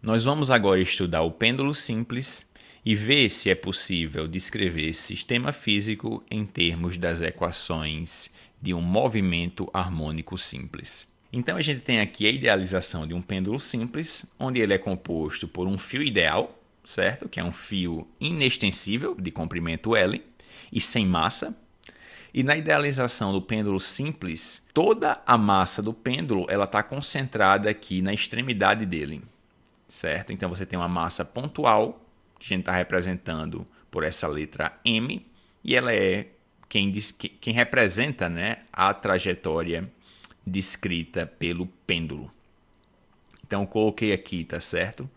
Nós vamos agora estudar o pêndulo simples e ver se é possível descrever esse sistema físico em termos das equações de um movimento harmônico simples. Então a gente tem aqui a idealização de um pêndulo simples, onde ele é composto por um fio ideal, certo? Que é um fio inextensível de comprimento L e sem massa. E na idealização do pêndulo simples, toda a massa do pêndulo ela está concentrada aqui na extremidade dele, certo? Então você tem uma massa pontual, que a gente está representando por essa letra M, e ela é quem representa, né, a trajetória descrita pelo pêndulo. Então eu coloquei aqui, tá certo?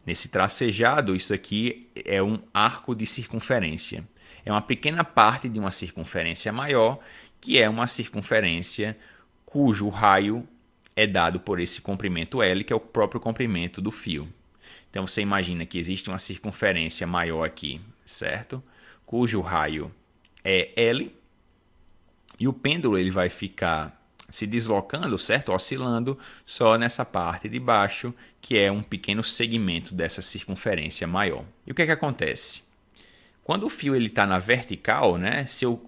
Nesse tracejado, isso aqui é um arco de circunferência. É uma pequena parte de uma circunferência maior, que é uma circunferência cujo raio é dado por esse comprimento L, que é o próprio comprimento do fio. Então você imagina que existe uma circunferência maior aqui, certo? Cujo raio é L, e o pêndulo ele vai ficar se deslocando, certo? Oscilando só nessa parte de baixo, que é um pequeno segmento dessa circunferência maior. E o que é que acontece? Quando o fio está na vertical, né? Se eu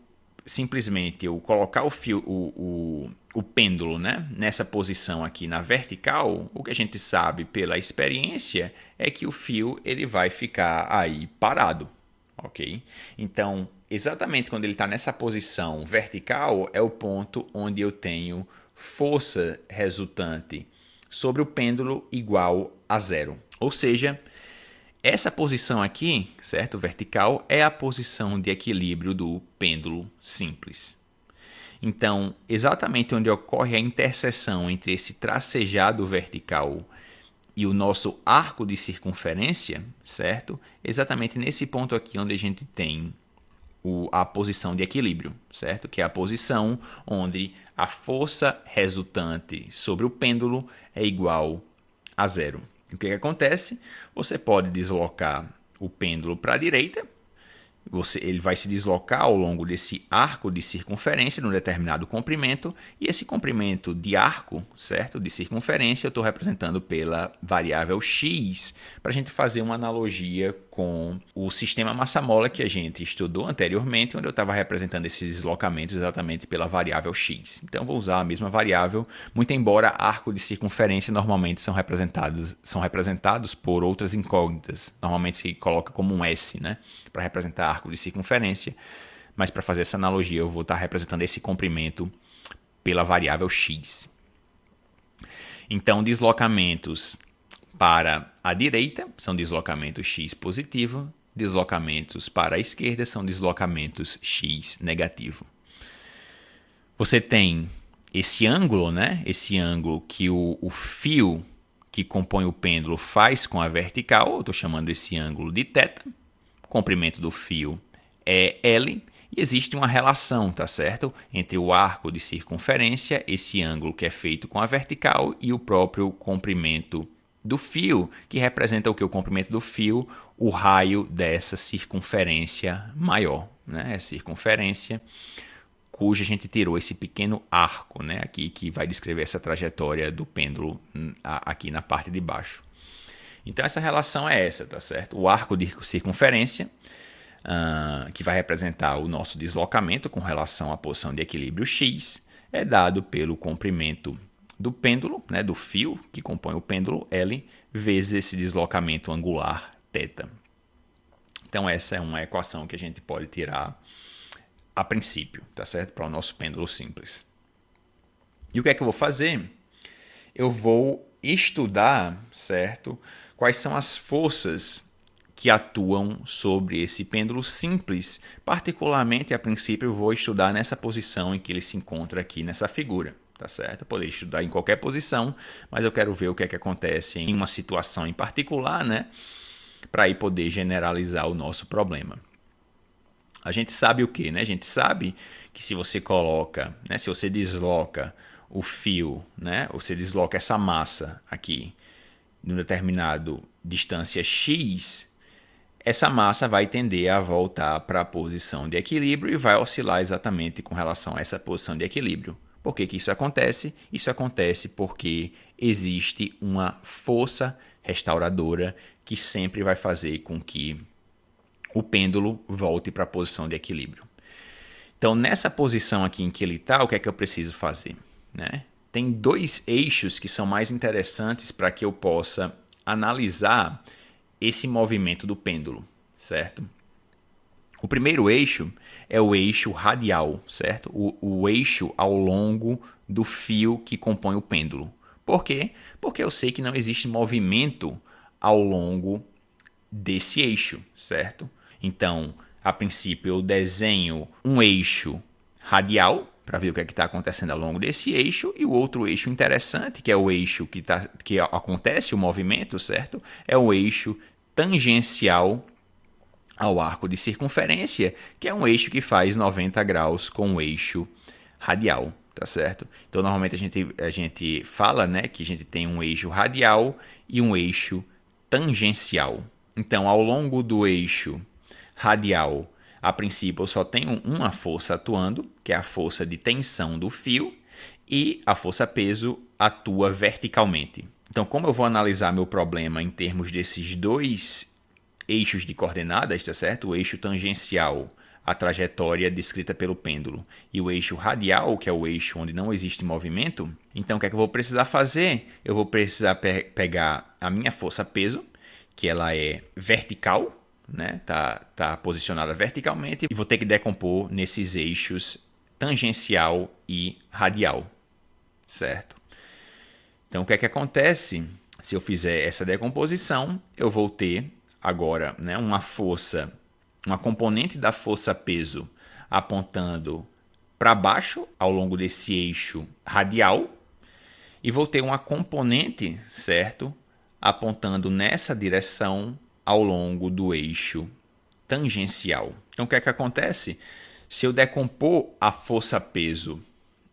simplesmente colocar o pêndulo, né, nessa posição aqui na vertical, o que a gente sabe pela experiência é que o fio ele vai ficar aí parado, ok? Então, exatamente quando ele está nessa posição vertical é o ponto onde eu tenho força resultante sobre o pêndulo igual a zero. Ou seja, essa posição aqui, certo? Vertical, é a posição de equilíbrio do pêndulo simples. Então, exatamente onde ocorre a interseção entre esse tracejado vertical e o nosso arco de circunferência, certo? Exatamente nesse ponto aqui onde a gente tem a posição de equilíbrio, certo? Que é a posição onde a força resultante sobre o pêndulo é igual a zero. O que acontece? Você pode deslocar o pêndulo para a direita, ele vai se deslocar ao longo desse arco de circunferência num determinado comprimento, e esse comprimento de arco, certo? De circunferência, eu estou representando pela variável x, para a gente fazer uma analogia com o sistema massa-mola que a gente estudou anteriormente, onde eu estava representando esses deslocamentos exatamente pela variável x. Então, eu vou usar a mesma variável, muito embora arco de circunferência normalmente são representados por outras incógnitas. Normalmente se coloca como um S, né? Para representar arco de circunferência, mas para fazer essa analogia eu vou estar representando esse comprimento pela variável x. Então, deslocamentos para a direita são deslocamentos x positivo, deslocamentos para a esquerda são deslocamentos x negativo. Você tem esse ângulo, né? Esse ângulo que o fio que compõe o pêndulo faz com a vertical, eu estou chamando esse ângulo de θ. O comprimento do fio é L, e existe uma relação, tá certo? Entre o arco de circunferência, esse ângulo que é feito com a vertical, e o próprio comprimento do fio, que representa o que? O comprimento do fio, o raio dessa circunferência maior, né? A circunferência cuja a gente tirou esse pequeno arco, né? Aqui, que vai descrever essa trajetória do pêndulo aqui na parte de baixo. Então, essa relação é essa, tá certo? O arco de circunferência, que vai representar o nosso deslocamento com relação à posição de equilíbrio x, é dado pelo comprimento do pêndulo, né, do fio que compõe o pêndulo L, vezes esse deslocamento angular θ. Então, essa é uma equação que a gente pode tirar a princípio, tá certo? Para o nosso pêndulo simples. E o que é que eu vou fazer? Eu vou estudar, certo? Quais são as forças que atuam sobre esse pêndulo simples. Particularmente, a princípio, eu vou estudar nessa posição em que ele se encontra aqui nessa figura, tá certo? Eu poderia estudar em qualquer posição, mas eu quero ver o que é que acontece em uma situação em particular, né? Para aí poder generalizar o nosso problema. A gente sabe o quê, né? A gente sabe que se você coloca, né? Se você desloca o fio, né? Ou você desloca essa massa aqui em uma determinada distância x, essa massa vai tender a voltar para a posição de equilíbrio e vai oscilar exatamente com relação a essa posição de equilíbrio. Por que isso acontece? Isso acontece porque existe uma força restauradora que sempre vai fazer com que o pêndulo volte para a posição de equilíbrio. Então, nessa posição aqui em que ele está, o que é que eu preciso fazer? Né? Tem dois eixos que são mais interessantes para que eu possa analisar esse movimento do pêndulo, certo? O primeiro eixo é o eixo radial, certo? O eixo ao longo do fio que compõe o pêndulo. Por quê? Porque eu sei que não existe movimento ao longo desse eixo, certo? Então, a princípio, eu desenho um eixo radial para ver o que é que está acontecendo ao longo desse eixo, e o outro eixo interessante, que é o eixo que acontece o movimento, certo? É o eixo tangencial ao arco de circunferência, que é um eixo que faz 90 graus com o eixo radial, tá certo? Então, normalmente a gente fala, né, que a gente tem um eixo radial e um eixo tangencial. Então, ao longo do eixo radial, a princípio eu só tenho uma força atuando, que é a força de tensão do fio, e a força-peso atua verticalmente. Então, como eu vou analisar meu problema em termos desses dois eixos de coordenadas, tá certo? O eixo tangencial, a trajetória descrita pelo pêndulo, e o eixo radial, que é o eixo onde não existe movimento, então o que é que eu vou precisar fazer? Eu vou precisar pegar a minha força-peso, que ela é vertical, né? Tá posicionada verticalmente, e vou ter que decompor nesses eixos tangencial e radial, certo? Então, o que é que acontece? Se eu fizer essa decomposição, eu vou ter agora, né, uma componente da força-peso apontando para baixo ao longo desse eixo radial, e vou ter uma componente, certo, apontando nessa direção ao longo do eixo tangencial. Então, o que é que acontece? Se eu decompor a força-peso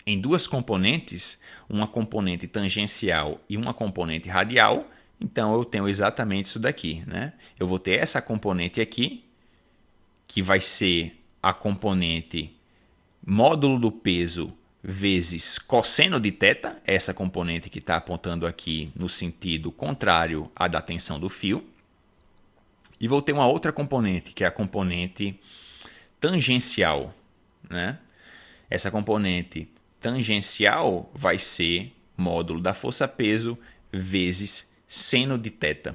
em duas componentes, uma componente tangencial e uma componente radial, então eu tenho exatamente isso daqui, né? Eu vou ter essa componente aqui, que vai ser a componente módulo do peso vezes cosseno de θ, essa componente que está apontando aqui no sentido contrário à da tensão do fio. E vou ter uma outra componente, que é a componente tangencial, né? Essa componente tangencial vai ser módulo da força-peso vezes seno de θ,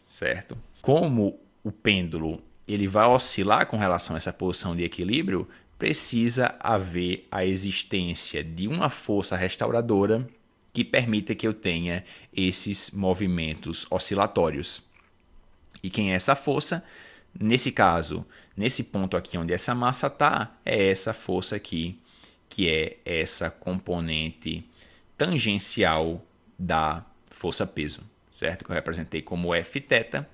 certo? Como o pêndulo ele vai oscilar com relação a essa posição de equilíbrio, precisa haver a existência de uma força restauradora que permita que eu tenha esses movimentos oscilatórios. E quem é essa força? Nesse caso, nesse ponto aqui onde essa massa está, é essa força aqui, que é essa componente tangencial da força-peso, certo? Que eu representei como Fθ.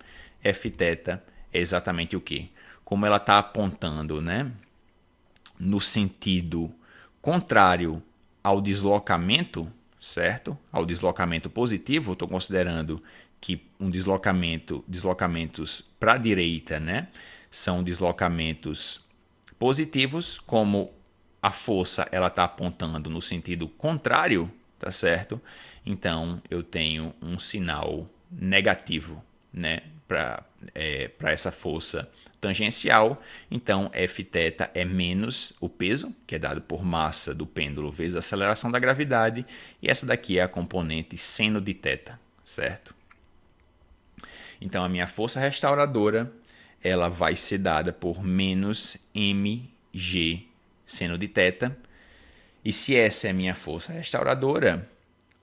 Fθ é exatamente o quê? Como ela está apontando, né, no sentido contrário ao deslocamento, certo? Ao deslocamento positivo, estou considerando que deslocamentos para a direita, né, são deslocamentos positivos, como a força ela está apontando no sentido contrário, tá certo? Então eu tenho um sinal negativo, né, para essa força tangencial. Então Fθ é menos o peso, que é dado por massa do pêndulo vezes a aceleração da gravidade, e essa daqui é a componente seno de θ, certo? Então a minha força restauradora ela vai ser dada por menos mg seno de θ. E se essa é a minha força restauradora,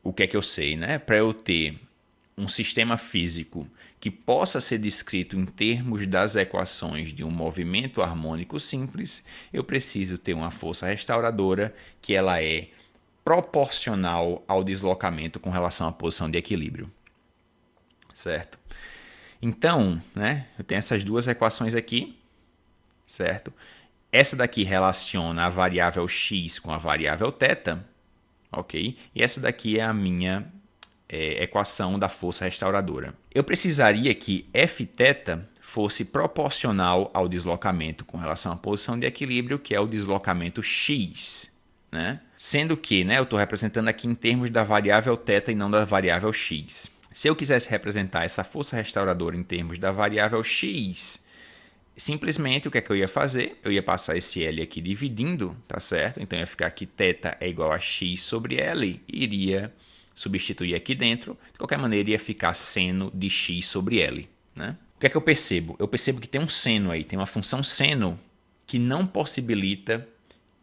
o que é que eu sei, né? Para eu ter um sistema físico que possa ser descrito em termos das equações de um movimento harmônico simples, eu preciso ter uma força restauradora que ela é proporcional ao deslocamento com relação à posição de equilíbrio, certo? Então, né, eu tenho essas duas equações aqui, certo? Essa daqui relaciona a variável x com a variável θ, ok? E essa daqui é a minha equação da força restauradora. Eu precisaria que Fθ fosse proporcional ao deslocamento com relação à posição de equilíbrio, que é o deslocamento x, né? Sendo que, né, eu estou representando aqui em termos da variável θ e não da variável x. Se eu quisesse representar essa força restauradora em termos da variável x, simplesmente o que é que eu ia fazer? Eu ia passar esse L aqui dividindo, tá certo? Então ia ficar aqui θ é igual a x sobre L, e iria substituir aqui dentro. De qualquer maneira, ia ficar seno de x sobre L, né? O que é que eu percebo? Eu percebo que tem um seno aí, tem uma função seno que não possibilita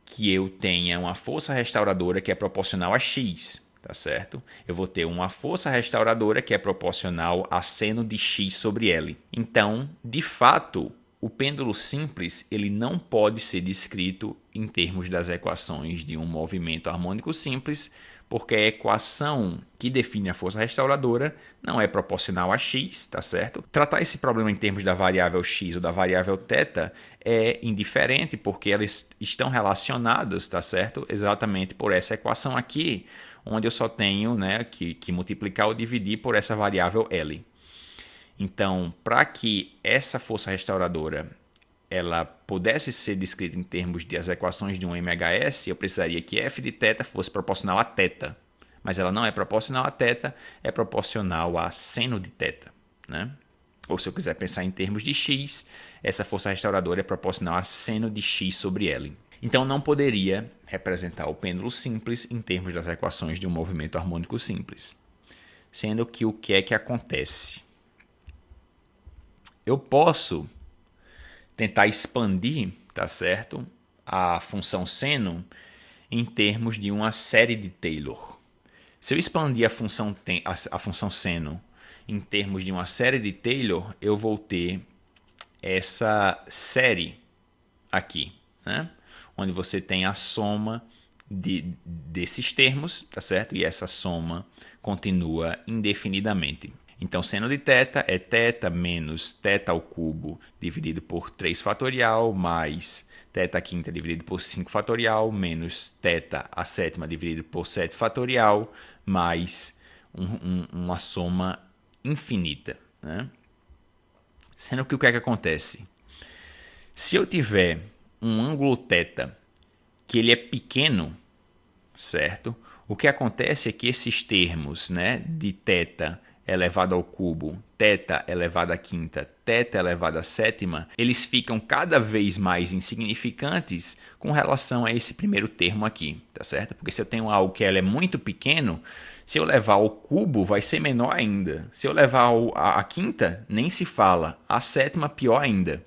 que eu tenha uma força restauradora que é proporcional a x, tá certo? Eu vou ter uma força restauradora que é proporcional a seno de x sobre L. Então, de fato, o pêndulo simples ele não pode ser descrito em termos das equações de um movimento harmônico simples, porque a equação que define a força restauradora não é proporcional a x, tá certo? Tratar esse problema em termos da variável x ou da variável θ é indiferente, porque elas estão relacionadas, tá certo? Exatamente por essa equação aqui, onde eu só tenho, né, que multiplicar ou dividir por essa variável L. Então, para que essa força restauradora ela pudesse ser descrita em termos das equações de um MHS, eu precisaria que f de θ fosse proporcional a θ. Mas ela não é proporcional a θ, é proporcional a seno de θ, né? Ou se eu quiser pensar em termos de x, essa força restauradora é proporcional a seno de x sobre L. Então não poderia representar o pêndulo simples em termos das equações de um movimento harmônico simples. Sendo que o que é que acontece? Eu posso tentar expandir, tá certo, a função seno em termos de uma série de Taylor. Se eu expandir a função seno em termos de uma série de Taylor, eu vou ter essa série aqui, né? Onde você tem a soma desses termos, tá certo? E essa soma continua indefinidamente. Então, seno de θ é θ menos θ ao cubo dividido por 3 fatorial, mais θ quinta dividido por 5 fatorial, menos θ a sétima dividido por 7 fatorial, mais uma soma infinita, né? Sendo que o que é que acontece? Se eu tiver um ângulo θ que ele é pequeno, certo? O que acontece é que esses termos, né, de θ elevado ao cubo, θ elevado à quinta, θ elevado à sétima, eles ficam cada vez mais insignificantes com relação a esse primeiro termo aqui, tá certo? Porque se eu tenho algo que ela é muito pequeno, se eu levar ao cubo vai ser menor ainda. Se eu levar a quinta, nem se fala. A sétima, pior ainda.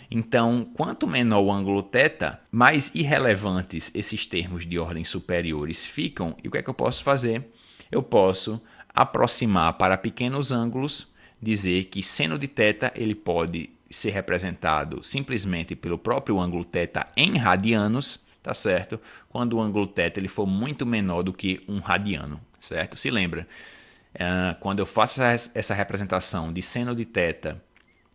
Então, quanto menor o ângulo θ, mais irrelevantes esses termos de ordem superiores ficam. E o que é que eu posso fazer? Eu posso aproximar para pequenos ângulos, dizer que seno de θ ele pode ser representado simplesmente pelo próprio ângulo θ em radianos, tá certo? Quando o ângulo θ ele for muito menor do que 1 radiano, certo? Se lembra, quando eu faço essa representação de seno de θ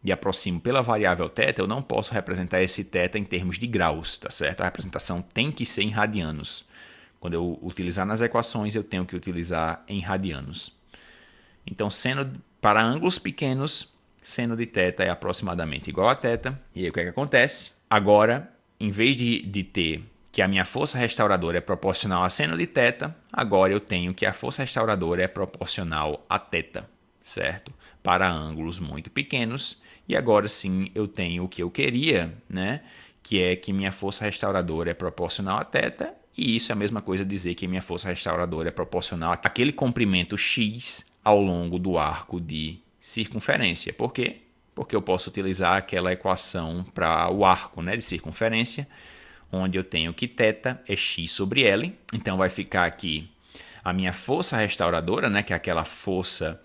e aproximo pela variável θ, eu não posso representar esse θ em termos de graus, tá certo? A representação tem que ser em radianos. Quando eu utilizar nas equações, eu tenho que utilizar em radianos. Então, seno para ângulos pequenos, seno de θ é aproximadamente igual a θ. E aí o que é que acontece? Agora, em vez de ter que a minha força restauradora é proporcional a seno de θ, agora eu tenho que a força restauradora é proporcional a θ, certo? Para ângulos muito pequenos. E agora sim eu tenho o que eu queria, né? Que é que minha força restauradora é proporcional a θ. E isso é a mesma coisa dizer que minha força restauradora é proporcional àquele comprimento x ao longo do arco de circunferência. Por quê? Porque eu posso utilizar aquela equação para o arco, né, de circunferência, onde eu tenho que θ é x sobre L. Então vai ficar aqui a minha força restauradora, né, que é aquela força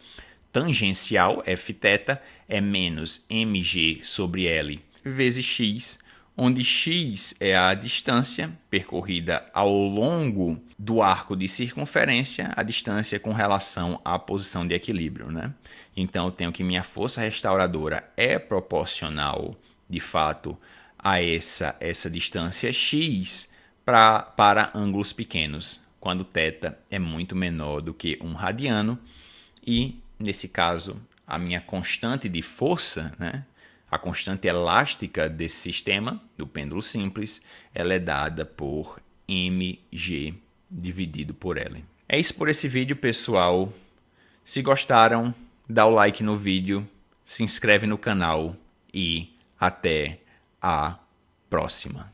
tangencial, Fθ, é menos mg sobre L vezes x, onde x é a distância percorrida ao longo do arco de circunferência, a distância com relação à posição de equilíbrio, né? Então, eu tenho que minha força restauradora é proporcional, de fato, a essa distância x para ângulos pequenos, quando θ é muito menor do que 1 radiano. E, nesse caso, a minha constante de força, né? A constante elástica desse sistema, do pêndulo simples, ela é dada por mg dividido por L. É isso por esse vídeo, pessoal. Se gostaram, dá o like no vídeo, se inscreve no canal e até a próxima.